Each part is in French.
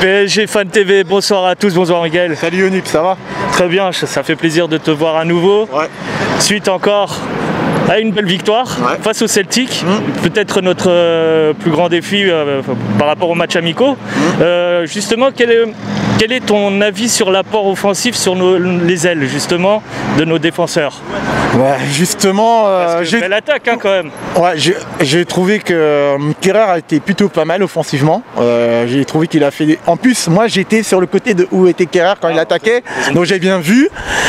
PSG Fan TV, bonsoir à tous, bonsoir Miguel. Salut Yonip, ça va? Très bien, ça fait plaisir de te voir à nouveau. Ouais. Suite encore à une belle victoire face au Celtic. Peut-être notre plus grand défi par rapport aux matchs amicaux. Justement, quel est ton avis sur l'apport offensif sur les ailes justement de nos défenseurs? Ouais, justement, belle attaque quand même. Ouais, j'ai trouvé que Kerrer a été plutôt pas mal offensivement. J'ai trouvé qu'il a fait. En plus, moi j'étais sur le côté de où était Kerrer quand il attaquait, donc j'ai bien vu.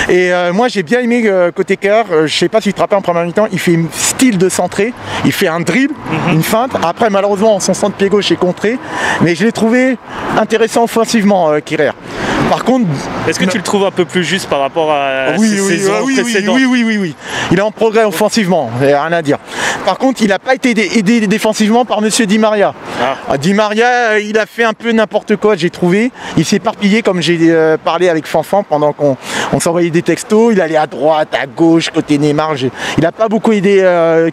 Et moi j'ai bien aimé côté Kerrer. Je sais pas si tu te rappelles en première mi-temps, il fait un style de centré, il fait un dribble, une feinte. Après, malheureusement, son centre pied gauche est contré, mais je l'ai trouvé intéressant offensivement, Kerrer. Par contre, est-ce que tu le trouves un peu plus juste par rapport à ses saisons précédentes? Oui. Il est en progrès offensivement, il n'y a rien à dire. Par contre, il n'a pas été aidé défensivement par Monsieur Di Maria. Di Maria, il a fait un peu n'importe quoi, j'ai trouvé. Il s'est éparpillé, comme j'ai parlé avec Fanfan pendant qu'on s'envoyait des textos. Il allait à droite, à gauche, côté Neymar. Il n'a pas beaucoup aidé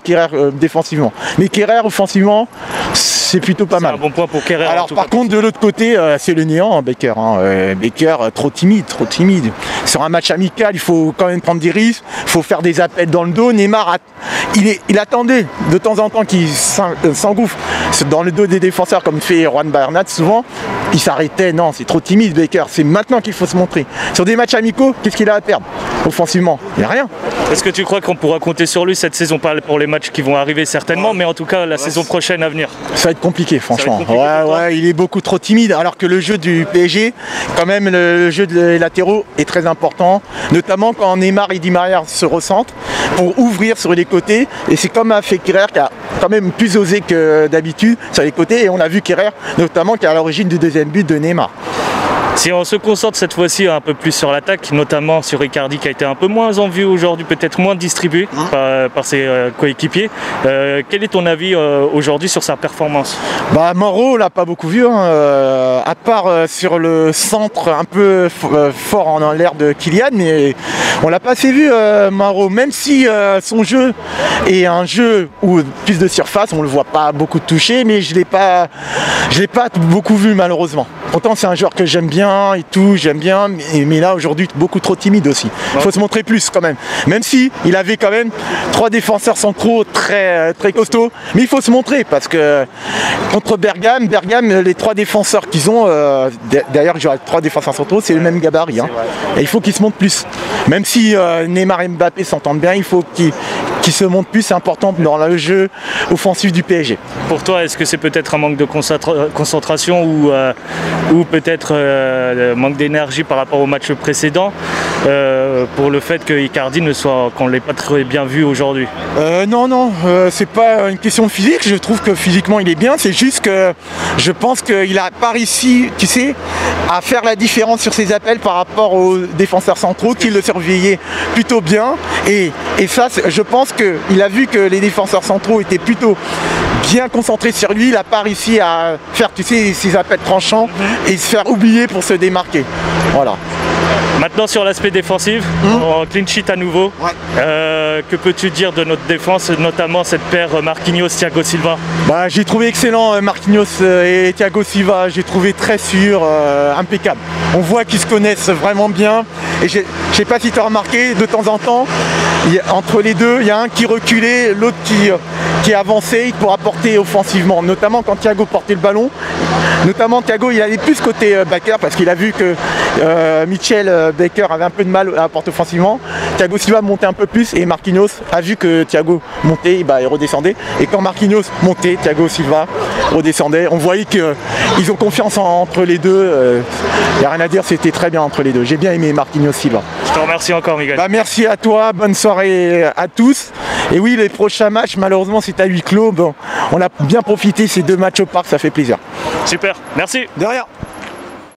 Kerrer défensivement. Mais Kerrer offensivement, c'est plutôt pas mal. C'est un bon point pour Kerrer. Alors par contre, de l'autre côté, c'est le néant, Becker. Becker, trop timide. Sur un match amical, il faut quand même prendre des risques, il faut faire des appels dans le dos. Neymar, il attendait de temps en temps qu'il s'engouffre dans le dos des défenseurs comme fait Juan Bernat souvent. Il s'arrêtait, non, c'est trop timide Becker, c'est maintenant qu'il faut se montrer. Sur des matchs amicaux, qu'est-ce qu'il a à perdre offensivement? Il n'y a rien. Est-ce que tu crois qu'on pourra compter sur lui cette saison, pas pour les matchs qui vont arriver certainement, mais en tout cas la saison prochaine à venir? Ça va être compliqué franchement. Il est beaucoup trop timide, alors que le jeu du PSG, quand même le jeu des latéraux est très important, notamment quand Neymar et Di Maria se recentrent pour ouvrir sur les côtés, et c'est comme a fait Kerrer qui a quand même plus osé que d'habitude sur les côtés, et on a vu Kerrer notamment qui est à l'origine du deuxième but de Neymar. Si on se concentre cette fois-ci un peu plus sur l'attaque, notamment sur Icardi qui a été un peu moins en vue aujourd'hui, peut-être moins distribué par ses coéquipiers, quel est ton avis aujourd'hui sur sa performance? Mauro, on l'a pas beaucoup vu, à part sur le centre un peu fort en l'air de Kylian, mais on l'a pas assez vu Mauro, même si son jeu est un jeu où plus de surface, on le voit pas beaucoup toucher, mais je l'ai pas beaucoup vu malheureusement. Pourtant c'est un joueur que j'aime bien et tout, mais là aujourd'hui beaucoup trop timide aussi. Il faut se montrer plus quand même. Même si il avait quand même 3 défenseurs centraux très costauds, mais il faut se montrer parce que contre Bergame, les 3 défenseurs qu'ils ont, d'ailleurs j'aurais 3 défenseurs centraux, c'est le même gabarit. Et il faut qu'ils se montrent plus. Même si Neymar et Mbappé s'entendent bien, il faut qu'ils se montrent plus, c'est important dans le jeu offensif du PSG. Pour toi, est-ce que c'est peut-être un manque de concentration ou peut-être manque d'énergie par rapport au match précédent pour le fait que Icardi qu'on ne l'ait pas très bien vu aujourd'hui? Non, c'est pas une question de physique, je trouve que physiquement il est bien, c'est juste que je pense qu'il n'a pas réussi, tu sais, à faire la différence sur ses appels par rapport aux défenseurs centraux qui le surveillaient plutôt bien, et ça je pense qu'il a vu que les défenseurs centraux étaient plutôt bien concentré sur lui, il n'a pas réussi à faire, tu sais, ses appels tranchants et se faire oublier pour se démarquer. Voilà. Maintenant sur l'aspect défensif, en clean sheet à nouveau, que peux-tu dire de notre défense, notamment cette paire Marquinhos-Thiago Silva? J'ai trouvé excellent Marquinhos et Thiago Silva, j'ai trouvé très sûr, impeccable. On voit qu'ils se connaissent vraiment bien, et je ne sais pas si tu as remarqué, de temps en temps, entre les deux, il y a un qui reculait, l'autre qui avançait pour apporter offensivement, notamment quand Thiago portait le ballon. Notamment Thiago, il allait plus côté backer parce qu'il a vu que Mitchell Baker avait un peu de mal à apporter offensivement. Thiago Silva montait un peu plus et Marquinhos a vu que Thiago montait, il redescendait. Et quand Marquinhos montait, Thiago Silva redescendait. On voyait qu'ils ont confiance entre les deux. Il n'y a rien à dire, c'était très bien entre les deux. J'ai bien aimé Marquinhos Silva. Je te remercie encore, Miguel. Merci à toi, bonne soirée à tous. Et oui, les prochains matchs, malheureusement, c'est à huis clos. Bon, on a bien profité ces 2 matchs au parc, ça fait plaisir. Super, merci. De rien.